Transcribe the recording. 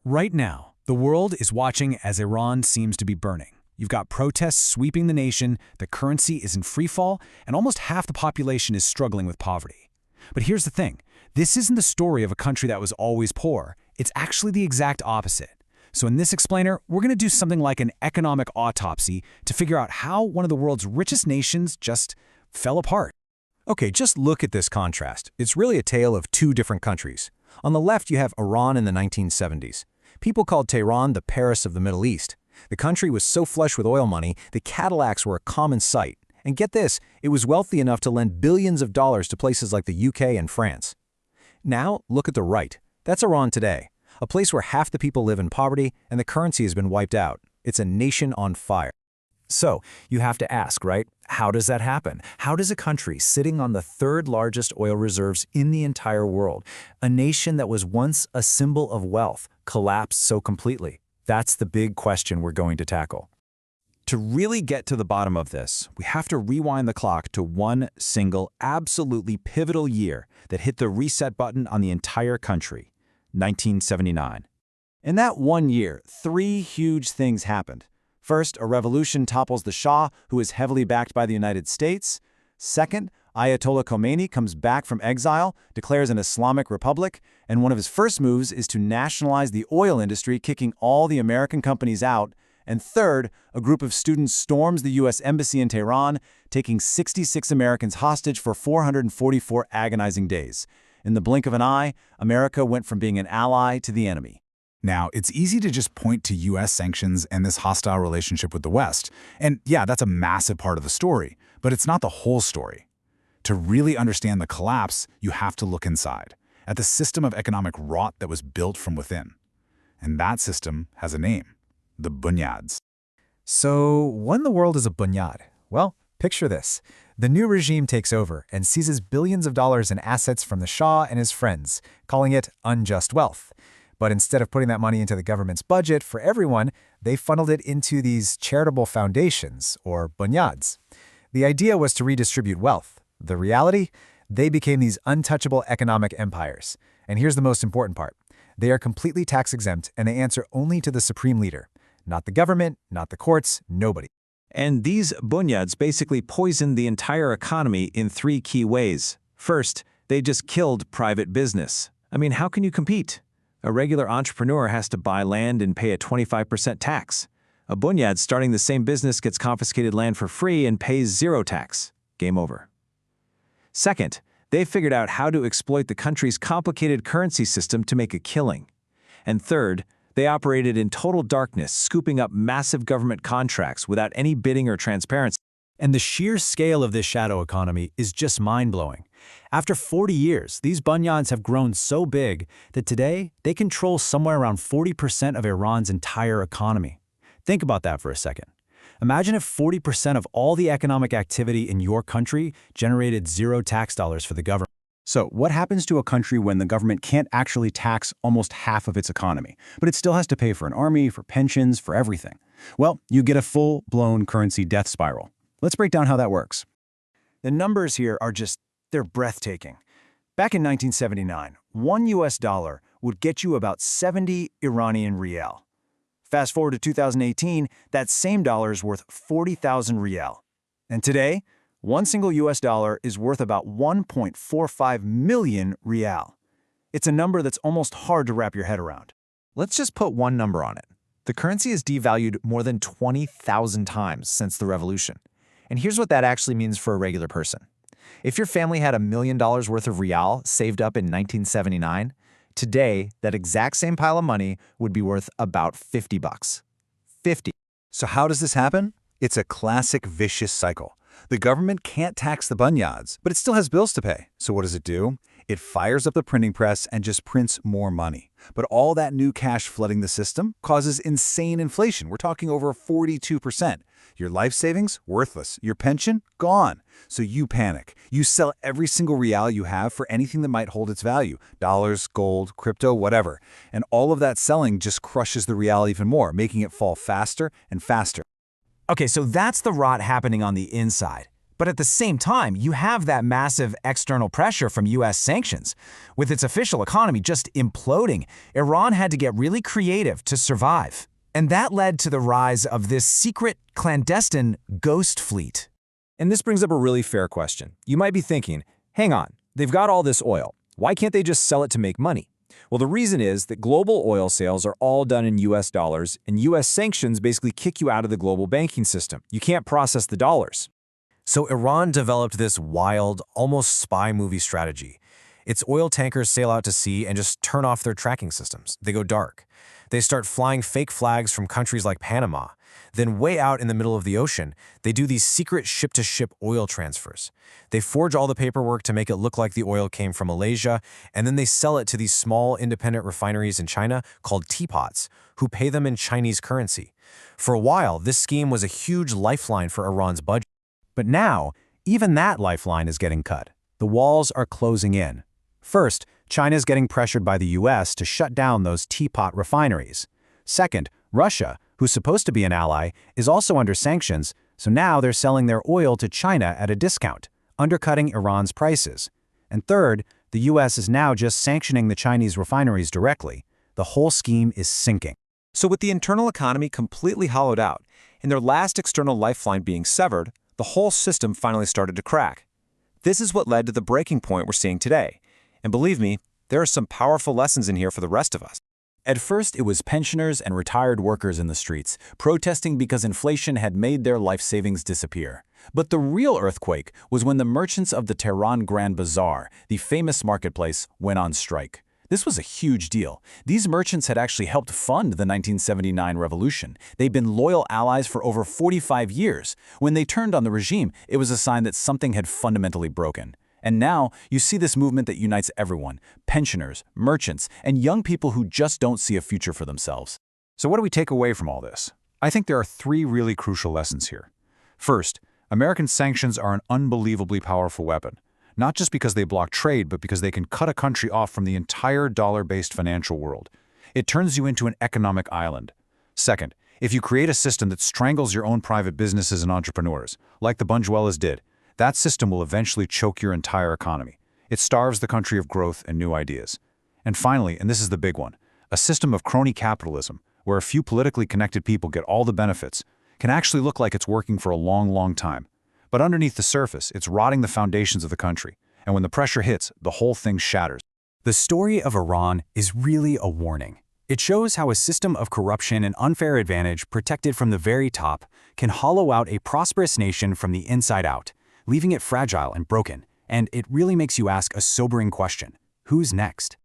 Right now, the world is watching as Iran seems to be burning. You've got protests sweeping the nation, the currency is in freefall, and almost half the population is struggling with poverty. But here's the thing. This isn't the story of a country that was always poor. It's actually the exact opposite. So in this explainer, we're going to do something like an economic autopsy to figure out how one of the world's richest nations just fell apart. Okay, just look at this contrast. It's really a tale of two different countries. On the left, you have Iran in the 1970s. People called Tehran the Paris of the Middle East. The country was so flush with oil money, the Cadillacs were a common sight. And get this, it was wealthy enough to lend billions of dollars to places like the UK and France. Now, look at the right. That's Iran today, a place where half the people live in poverty and the currency has been wiped out. It's a nation on fire. So, you have to ask, right? How does that happen? How does a country sitting on the third largest oil reserves in the entire world, a nation that was once a symbol of wealth, collapse so completely? That's the big question we're going to tackle. To really get to the bottom of this, we have to rewind the clock to one single, absolutely pivotal year that hit the reset button on the entire country, 1979. In that 1 year, three huge things happened. First, a revolution topples the Shah, who is heavily backed by the United States. Second, Ayatollah Khomeini comes back from exile, declares an Islamic republic, and one of his first moves is to nationalize the oil industry, kicking all the American companies out. And third, a group of students storms the U.S. Embassy in Tehran, taking 66 Americans hostage for 444 agonizing days. In the blink of an eye, America went from being an ally to the enemy. Now, it's easy to just point to U.S. sanctions and this hostile relationship with the West. And yeah, that's a massive part of the story, but it's not the whole story. To really understand the collapse, you have to look inside, at the system of economic rot that was built from within. And that system has a name, the bunyads. So, what in the world is a bunyad? Well, picture this. The new regime takes over and seizes billions of dollars in assets from the Shah and his friends, calling it unjust wealth. But instead of putting that money into the government's budget for everyone, they funneled it into these charitable foundations, or bunyads. The idea was to redistribute wealth. The reality? They became these untouchable economic empires. And here's the most important part. They are completely tax-exempt, and they answer only to the supreme leader. Not the government, not the courts, nobody. And these bunyads basically poisoned the entire economy in three key ways. First, they just killed private business. I mean, how can you compete? A regular entrepreneur has to buy land and pay a 25% tax. A bunyad starting the same business gets confiscated land for free and pays zero tax. Game over. Second, they figured out how to exploit the country's complicated currency system to make a killing. And third, they operated in total darkness, scooping up massive government contracts without any bidding or transparency. And the sheer scale of this shadow economy is just mind-blowing. After 40 years, these bunyads have grown so big that today they control somewhere around 40% of Iran's entire economy. Think about that for a second. Imagine if 40% of all the economic activity in your country generated zero tax dollars for the government. So what happens to a country when the government can't actually tax almost half of its economy, but it still has to pay for an army, for pensions, for everything? Well, you get a full-blown currency death spiral. Let's break down how that works. The numbers here are they're breathtaking. Back in 1979, $1 US would get you about 70 Iranian rial. Fast forward to 2018, that same dollar is worth 40,000 rial. And today, one single US dollar is worth about 1.45 million rial. It's a number that's almost hard to wrap your head around. Let's just put one number on it. The currency has devalued more than 20,000 times since the revolution. And here's what that actually means for a regular person. If your family had $1 million worth of rial saved up in 1979, today that exact same pile of money would be worth about 50 bucks. 50. So how does this happen? It's a classic vicious cycle. The government can't tax the bunyads, but it still has bills to pay. So what does it do? It fires up the printing press and just prints more money. But all that new cash flooding the system causes insane inflation. We're talking over 42%. Your life savings? Worthless. Your pension? Gone. So you panic. You sell every single rial you have for anything that might hold its value. Dollars, gold, crypto, whatever. And all of that selling just crushes the rial even more, making it fall faster and faster. Okay, so that's the rot happening on the inside. But at the same time, you have that massive external pressure from U.S. sanctions. With its official economy just imploding, Iran had to get really creative to survive. And that led to the rise of this secret, clandestine ghost fleet. And this brings up a really fair question. You might be thinking, hang on, they've got all this oil. Why can't they just sell it to make money? Well, the reason is that global oil sales are all done in US dollars, and US sanctions basically kick you out of the global banking system. You can't process the dollars. So Iran developed this wild, almost spy movie strategy. Its oil tankers sail out to sea and just turn off their tracking systems. They go dark. They start flying fake flags from countries like Panama. Then way out in the middle of the ocean, they do these secret ship-to-ship oil transfers. They forge all the paperwork to make it look like the oil came from Malaysia, and then they sell it to these small independent refineries in China called teapots, who pay them in Chinese currency. For a while, this scheme was a huge lifeline for Iran's budget. But now, even that lifeline is getting cut. The walls are closing in. First, China's getting pressured by the US to shut down those teapot refineries. Second, Russia, who's supposed to be an ally, is also under sanctions, so now they're selling their oil to China at a discount, undercutting Iran's prices. And third, the US is now just sanctioning the Chinese refineries directly. The whole scheme is sinking. So with the internal economy completely hollowed out and their last external lifeline being severed, the whole system finally started to crack. This is what led to the breaking point we're seeing today. And believe me, there are some powerful lessons in here for the rest of us. At first, it was pensioners and retired workers in the streets, protesting because inflation had made their life savings disappear. But the real earthquake was when the merchants of the Tehran Grand Bazaar, the famous marketplace, went on strike. This was a huge deal. These merchants had actually helped fund the 1979 revolution. They'd been loyal allies for over 45 years. When they turned on the regime, it was a sign that something had fundamentally broken. And now, you see this movement that unites everyone, pensioners, merchants, and young people who just don't see a future for themselves. So what do we take away from all this? I think there are three really crucial lessons here. First, American sanctions are an unbelievably powerful weapon. Not just because they block trade, but because they can cut a country off from the entire dollar-based financial world. It turns you into an economic island. Second, if you create a system that strangles your own private businesses and entrepreneurs, like the Bunjuelas did, that system will eventually choke your entire economy. It starves the country of growth and new ideas. And finally, and this is the big one, a system of crony capitalism, where a few politically connected people get all the benefits, can actually look like it's working for a long, long time. But underneath the surface, it's rotting the foundations of the country. And when the pressure hits, the whole thing shatters. The story of Iran is really a warning. It shows how a system of corruption and unfair advantage protected from the very top can hollow out a prosperous nation from the inside out, leaving it fragile and broken. And it really makes you ask a sobering question: who's next?